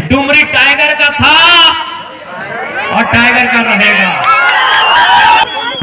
Dumri tiger का था और टाइगर का रहेगा।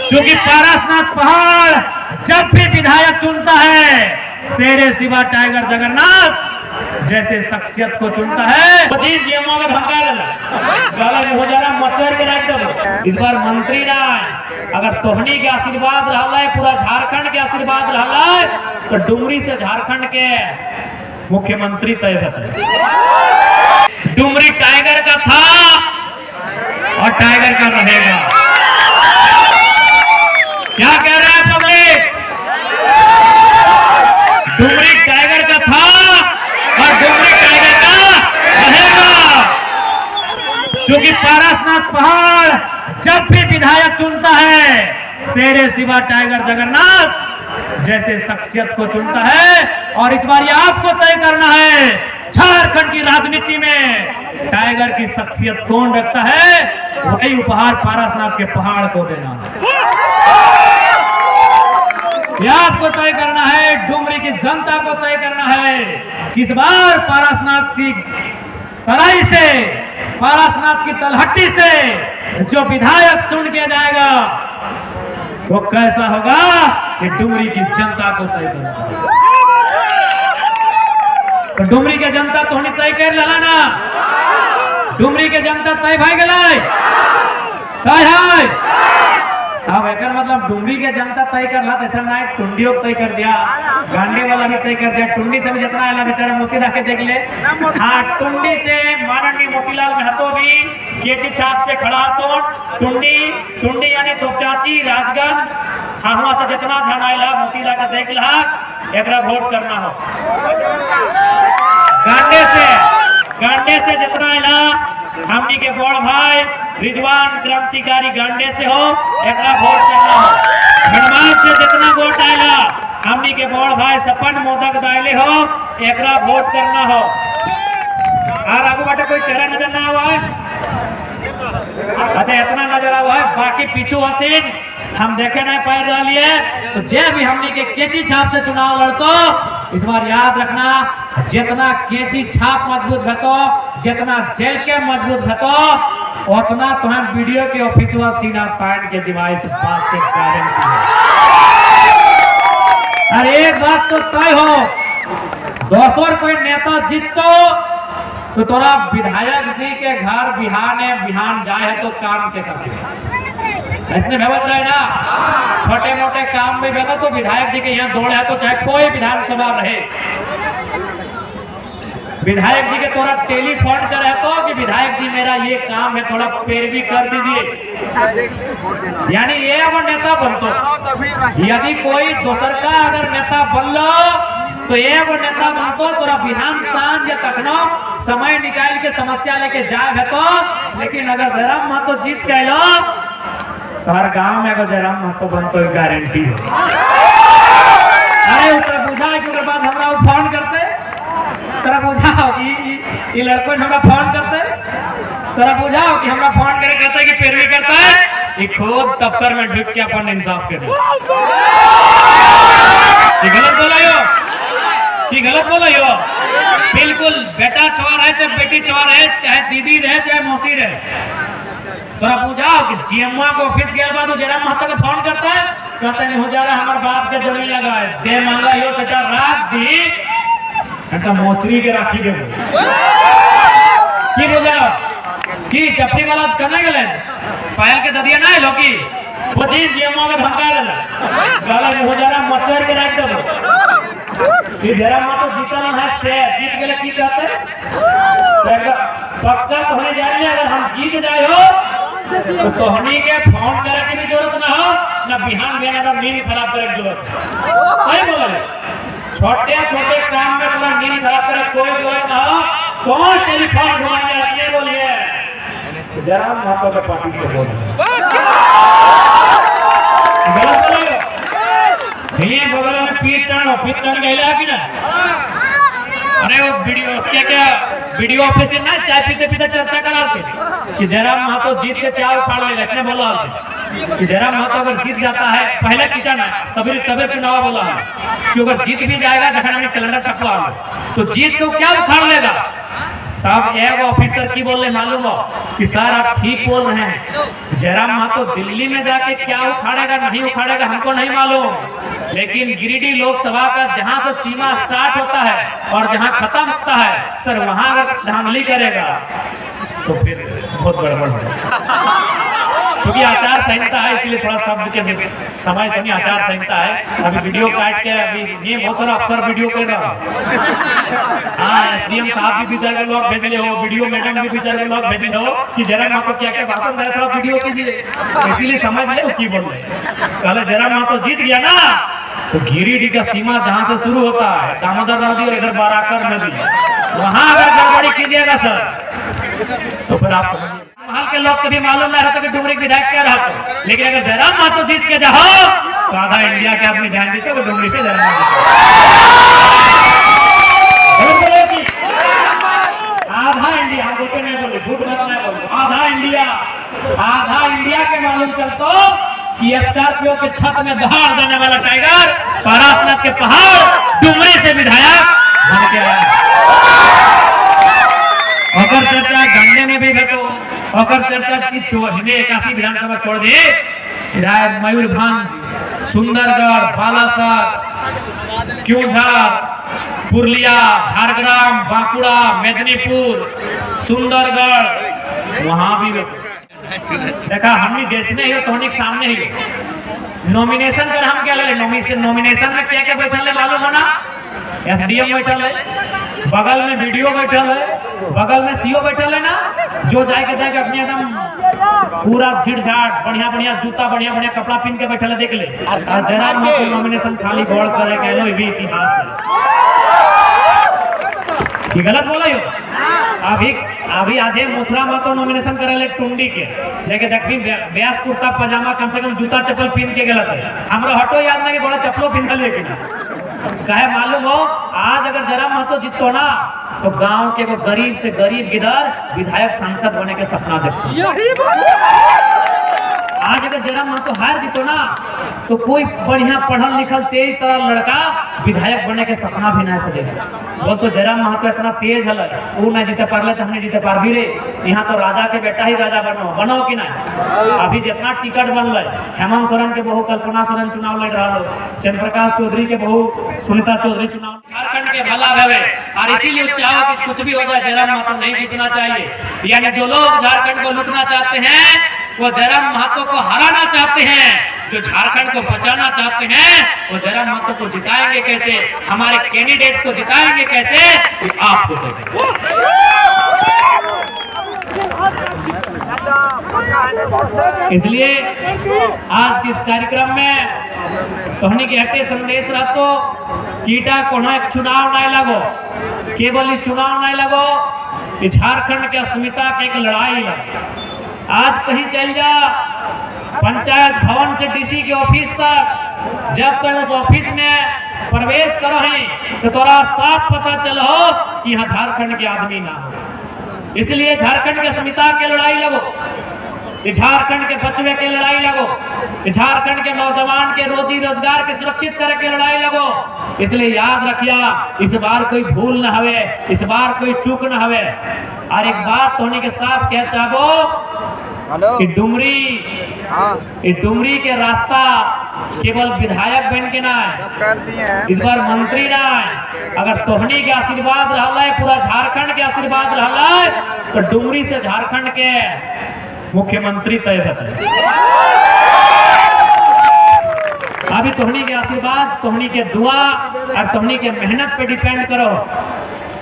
क्योंकि पारसनाथ पहाड़ जब भी विधायक चुनता है शेरे शिवा टाइगर जगन्नाथ जैसे शख्सियत को चुनता है। में धमका हो जा रहा मचर के रख दो। इस बार मंत्री ना अगर तोहनी के आशीर्वाद रहा है, पूरा झारखंड के आशीर्वाद रहा है, तो डुमरी से झारखंड के मुख्यमंत्री तय होते। डुमरी टाइगर का था और टाइगर का रहेगा। क्या कह रहे हैं पब्लिक? डुमरी टाइगर का था और डुमरी टाइगर का रहेगा। क्योंकि पारसनाथ पहाड़ जब भी विधायक चुनता है शेरे शिवा टाइगर जगन्नाथ जैसे शख्सियत को चुनता है। और इस बार ये आपको तय करना है झारखंड की राजनीति में टाइगर की शख्सियत कौन रखता है, वही उपहार पारसनाथ के पहाड़ को देना है। यह आपको तय करना है, डुमरी की जनता को तय करना है कि इस बार पारसनाथ की तराई से, पारसनाथ की तलहटी से जो विधायक चुन किया जाएगा वो कैसा होगा, ये डुमरी की जनता को तय करना है। तो डुमरी के जनता तो हमने तय कर ला ना, डुमरी के जनता तय भाई गए तय है। अब एक मतलब डुमरी के जनता तय कर ला, ऐसा ना टुंडियों तय कर दिया, गांडे वाला भी तय कर दिया, टुंडी से भी जितना आया बेचारा मोती रखे देख ले। हाँ, टुंडी से माननीय मोतीलाल महतो भी केची छाप से खड़ा तो टुंडी यानी तोपचाची राजगंज, हाँ वहां से जितना झनाइला मोतीला का देख ला, एक वोट करना हो। गांडे से जितना आइला हमनी के बड़ भाई रिजवान क्रांतिकारी गांडे से हो, एक वोट करना हो। धनबाद से जितना वोट आएगा हमनी के बड़ भाई सपन मोदक दायले हो, एक वोट करना हो। और आगू बाटे कोई चेहरा नजर ना हुआ है? अच्छा इतना नजर आवा है, बाकी पीछू हथिन हम देखे नहीं पाए रही है। तो जे भी हमनी के केची छाप से चुनाव लड़तो, इस बार याद रखना जितना केची छाप मजबूत भतो, जितना जेल के मजबूत भतो, उतना तो हम वीडियो के ऑफिसवा सीना तान के जिवाई से बात के गारंटी है। अरे एक बात तो तय हो, दोसर कोई नेता जीतो तो तोरा विधायक जी के घर बिहान जाए है तो काम के करते ऐसने भेवत रहे ना, छोटे मोटे काम में भेवत तो विधायक जी के यहाँ दौड़ है, तो चाहे कोई विधानसभा रहे विधायक जी के तोरा टेलीफोन करे तो कि विधायक जी मेरा ये काम है थोड़ा पैरवी कर दीजिए। यानी ये अगर नेता बनतो, यदि कोई दूसर का अगर नेता बनलो तो ये वो नेता बनतो तोरा बिहान सांझ या तखनो समय निकाल के समस्या लेके जाग तो। लेकिन अगर जयराम महतो जीत गए तो हर गांव में अगर जयराम महतो बनतो गारंटी है। अरे उतर बुझा है कि बाद हमरा फोन करते, तोरा बुझाओ कि लड़कों हमरा फोन करते, तोरा बुझाओ कि हमरा फोन करे कहते कि पैरवी करता है, ये खुद दफ्तर में ढुक के अपन इंसाफ करे। गलत बोला यो कि गलत बोला यो? बिल्कुल बेटा चोर है चाहे बेटी चोर है, चाहे दीदी रहे चाहे मौसी रहे, तोरा बुझाओ कि जीएमओ के ऑफिस गया बाद जयराम महतो को फोन करता है, कहता है हो जा रहा हमारे बाप के जमीन लगा है, दे मांगा यो सेटा रात दी একটা मोचरी के राखी देबो की बोला कि चपली वाला करने गेले पायल के ददिया ना लोकी वो चीज जीएमओ में धमका देला गाला हो जा रहा मचर के राख देबो कि जरा महतो जीतल है से जीत गेले की कहते पक्का तो होने जाने, अगर हम जीत जाए हो तो तोहनी के फोन करे की भी जरूरत ना हो, ना बिहान ना नींद खराब करे की जरूरत है। सही बोला, छोटे छोटे काम में पूरा नींद खराब करे कोई जरूरत ना हो। कौन टेलीफोन घुमाएंगे रखने बोलिए जयराम महतो के पार्टी से बोल गलत बोलो ये बगल में पीठ टाण गए कि ना। अरे वो वीडियो ऑफिस से ना चाय पीते पीते चर्चा करा कि जयराम महतो जीत के क्या उखाड़ लेगा, इसने बोला कि जयराम महतो अगर जीत जाता है पहले जीता ना तभी चुनाव बोला कि अगर जीत भी जाएगा जखन हमने सिलेंडर छपवा तो जीत को क्या उखाड़ लेगा। तब एक ऑफिसर की बोले मालूम हो कि सर आप ठीक बोल रहे हैं, जयराम महतो दिल्ली में जाके क्या उखाड़ेगा नहीं उखाड़ेगा हमको नहीं मालूम, लेकिन गिरिडीह लोकसभा का जहां से सीमा स्टार्ट होता है और जहां खत्म होता है सर वहां अगर धांधली करेगा तो फिर बहुत गड़बड़ होगा। क्योंकि आचार संहिता है इसलिए थोड़ा शब्द के समय तो नहीं, आचार संहिता है। अभी वीडियो काट के अभी ये बहुत सारा अफसर वीडियो कर रहा हूँ। हाँ एसडीएम साहब भी 2-4 लोग भेज ले हो, वीडियो मैडम भी 2-4 लोग भेज ले हो कि जयराम महतो क्या क्या भाषण दे थोड़ा वीडियो कीजिए, इसीलिए समझ ले की बोल रहे। कल जयराम महतो जीत गया ना तो गिरिडीह का सीमा जहाँ से शुरू होता है दामोदर नदी और इधर बाराकर नदी, वहां अगर गड़बड़ी कीजिएगा सर तो फिर आप समझिए महल के लोग कभी मालूम नहीं रहता कि डुमरी विधायक क्या रहता, लेकिन अगर जयराम महतो जीत के जाओ तो आधा इंडिया के आदमी जान जीते तो डुमरी से जयराम महतो, आधा इंडिया, हम झूठ नहीं बोले, झूठ बात नहीं बोले, आधा इंडिया के मालूम चलतो कि स्कॉर्पियो के छत में दहाड़ देने वाला टाइगर पारसनाथ के पहाड़ डुमरी से विधायक बन के आया। अगर चर्चा गन्ने में भी भेटो, अगर चर्चा की हिने 81 विधानसभा छोड़ दी, मयूरभंज, सुंदरगढ़, बालासर, क्योंझार, पुरलिया, झारग्राम, बांकुड़ा, मेदिनीपुर, सुंदरगढ़, वहां भी देखा हमने जैसे नहीं हो तो सामने ही नॉमिनेशन कर हम क्या ले नॉमिनेशन में क्या क्या बैठल है मालूम होना, एसडीएम बैठल है, बगल में वीडियो बैठल है, बगल में सीओ बैठल है ना, जो जाके देख अपने एकदम पूरा झिड़झाट बढ़िया बढ़िया जूता बढ़िया बढ़िया कपड़ा पहन के बैठल है, देख ले। जयराम महतो नॉमिनेशन खाली गौड़ करे के लो भी इतिहास है कि गलत बोला यो। अभी आज मथुरा महतो नॉमिनेशन करे ले टुंडी के जाके देखबी ब्यास कुर्ता पजामा कम से कम जूता चप्पल पहन के गलत है, हमरा हटो याद नहीं कि बड़ा चप्पलो पहन ले कि ना कहे मालूम हो। आज अगर जयराम महतो जीतो ना तो गांव के वो गरीब से गरीब गिदर विधायक सांसद बने के सपना देखते। आज अगर जयराम महतो हार जीतो ना तो कोई बढ़िया पढ़ल लिखल तेज तरह लड़का विधायक बने के सपना भी नहीं सकेगा। बोल तो जयराम महतो इतना तेज है वो नहीं जीते पारले तो हमने जीते पार भी रे। यहाँ तो राजा के बेटा ही राजा बनो कि नहीं। अभी जितना टिकट बन रहा हेमंत सोरेन के बहू कल्पना सोरेन चुनाव लड़ रहा लो, चंद्रप्रकाश चौधरी के बहू सुनीता चौधरी चुनाव, झारखंड के भला भवे और इसीलिए चाहो कि कुछ भी हो जाए जयराम महतो नहीं जीतना चाहिए। यानी जो लोग झारखंड को लूटना चाहते हैं वो जयराम महतो को हराना चाहते हैं, जो झारखंड को बचाना चाहते हैं वो जयराम महतो को जिताएंगे कैसे, हमारे कैंडिडेट्स को जिताएंगे कैसे, ये आप बताइए। इसलिए आज के इस कार्यक्रम में तोहनी के हटे संदेश रहतो कीटा कोनो एक चुनाव नहीं लगो, केवल चुनाव नहीं लगो, झारखंड के अस्मिता के एक लड़ाई लगो। आज कहीं चल जा पंचायत भवन से डीसी के ऑफिस तक, जब तक उस ऑफिस में प्रवेश करो है तो तोरा साफ पता चलो कि यहाँ झारखंड के आदमी ना हो। इसलिए झारखंड के अस्मिता के लड़ाई लगो, झारखंड के बचवे के लड़ाई लगो, झारखंड के नौजवान के रोजी रोजगार के सुरक्षित करे के लड़ाई लगो। इसलिए याद रखिया इस बार कोई भूल न हवे, इस बार कोई चूक न हवे। और एक बात तोहनी के साथ कह चाहबो कि डुमरी के रास्ता केवल विधायक बन के ना इस बार मंत्री ना, अगर तोहनी के आशीर्वाद रहला पूरा झारखंड के आशीर्वाद रहला तो डुमरी से झारखंड के मुख्यमंत्री तय बता। अभी तोहनी के आशीर्वाद, तोहनी के दुआ और तोहनी के मेहनत पे डिपेंड करो,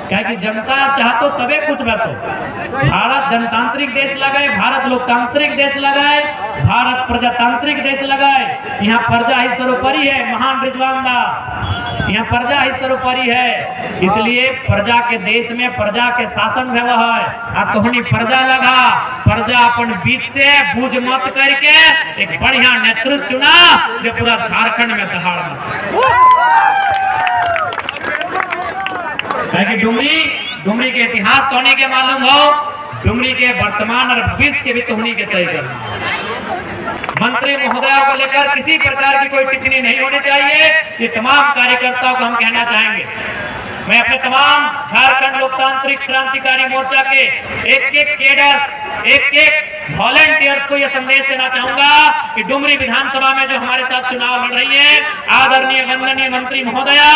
क्या कि जनता चाहतो तबे कुछ बातो। भारत जनतांत्रिक देश लगाए, भारत लोकतांत्रिक देश लगाए, भारत प्रजातांत्रिक देश लगाए। यहाँ प्रजा ही सर्वोपरि है, महान रिजवान दा, यहाँ प्रजा ही सर्वोपरि है। इसलिए प्रजा के देश में प्रजा के शासन व्यवहार है और तोहनी प्रजा लगा, प्रजा अपन बीच से बूझ मत करके एक बढ़िया नेतृत्व चुना जो पूरा झारखंड में दहाड़ कि डुमरी के इतिहास तोहनी के मालूम हो, डुमरी के वर्तमान और भविष्य के भी तोहनी के तय करना। मंत्री महोदया को लेकर किसी प्रकार की कोई टिप्पणी नहीं होनी चाहिए, ये तमाम कार्यकर्ताओं को हम कहना चाहेंगे। मैं अपने तमाम झारखंड लोकतांत्रिक क्रांतिकारी मोर्चा के एक केडर्स, एक वॉलंटियर्स को यह संदेश देना चाहूंगा कि डुमरी विधानसभा में जो हमारे साथ चुनाव लड़ रही है आदरणीय वंदनीय मंत्री महोदया,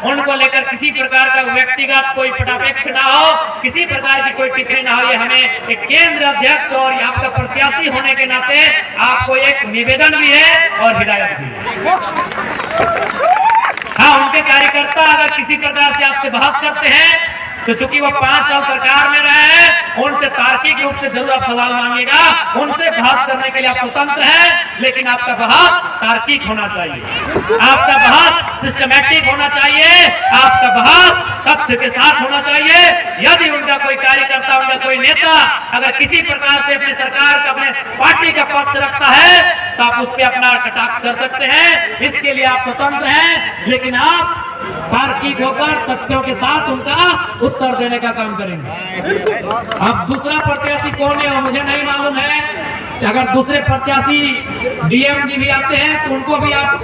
उनको लेकर किसी प्रकार का व्यक्तिगत कोई पटापेक्ष ना हो, किसी प्रकार की कोई टिप्पणी ना हो। ये हमें एक केंद्र अध्यक्ष और आपका प्रत्याशी होने के नाते आपको एक निवेदन भी है और हिदायत भी है। हाँ, उनके कार्यकर्ता अगर किसी प्रकार से आपसे बहस करते हैं तो चूंकि वो 5 साल सरकार में रहे हैं, उनसे तार्किक रूप से जरूर आप सवाल मांगिएगा, उनसे बहस करने के लिए आप स्वतंत्र हैं, लेकिन आपका बहस तार्किक होना चाहिए, आपका बहस सिस्टमैटिक होना चाहिए, आपका बहस तथ्य के साथ होना चाहिए। यदि उनका कोई कार्यकर्ता, उनका कोई नेता अगर किसी प्रकार से अपनी सरकार का, अपने पार्टी का पक्ष रखता है तो आप उस पर अपना कटाक्ष कर सकते हैं, इसके लिए आप स्वतंत्र हैं, लेकिन आप तार्किक होकर तथ्यों के साथ उनका उत्तर देने का काम करेंगे। अब दूसरा प्रत्याशी कौन है वो मुझे नहीं मालूम है। अगर दूसरे प्रत्याशी डीएम जी भी आते हैं तो उनको भी आप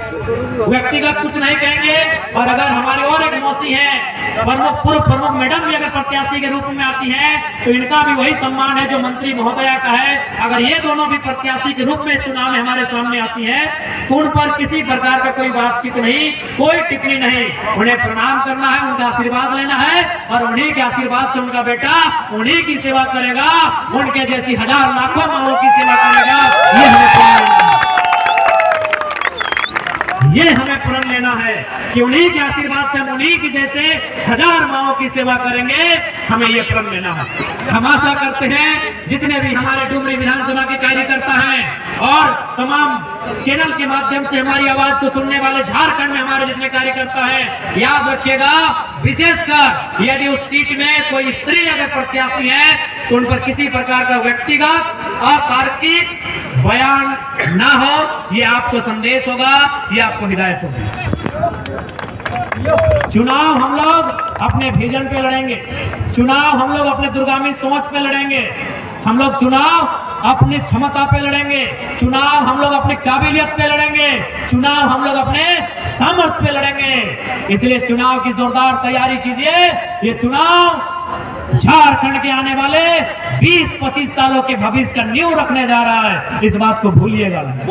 व्यक्तिगत कुछ नहीं कहेंगे, और अगर हमारी और एक मौसी है पूर्व प्रमुख मैडम भी अगर प्रत्याशी के रूप में आती हैं तो इनका भी वही सम्मान है जो मंत्री महोदया का है। अगर ये दोनों भी प्रत्याशी के रूप में इस चुनाव में हमारे सामने आती हैं तो उन पर किसी प्रकार का कोई बातचीत नहीं, कोई टिप्पणी नहीं, उन्हें प्रणाम करना है, उनका आशीर्वाद लेना है, और उन्हीं के आशीर्वाद से उनका बेटा उन्हीं की सेवा करेगा, उनके जैसी हजार लाखों माओं की सेवा करेगा। ये हमें प्रण लेना है कि उन्हीं के आशीर्वाद से हम उन्हीं की जैसे हजार माओं की सेवा करेंगे, हमें ये प्रण लेना है। हम आशा करते हैं जितने भी हमारे डुमरी विधानसभा के कार्यकर्ता हैं और तमाम चैनल के माध्यम से हमारी आवाज को सुनने वाले झारखंड में हमारे जितने कार्यकर्ता हैं, याद रखिएगा, विशेषकर यदि उस सीट में कोई स्त्री अगर प्रत्याशी है तो उन पर किसी प्रकार का व्यक्तिगत अतार्किक बयान ना हो। ये आपको संदेश होगा, ये आपको हिदायत होगी। चुनाव हम लोग अपने विजन पे लड़ेंगे, चुनाव हम लोग अपने दूरगामी सोच पे लड़ेंगे, हम लोग चुनाव अपनी क्षमता पे लड़ेंगे, चुनाव हम लोग अपनी काबिलियत पे लड़ेंगे, चुनाव हम लोग अपने सामर्थ्य पे लड़ेंगे। इसलिए चुनाव की जोरदार तैयारी कीजिए। ये चुनाव झारखंड के आने वाले 20-25 सालों के भविष्य का नींव रखने जा रहा है, इस बात को भूलिएगा नहीं।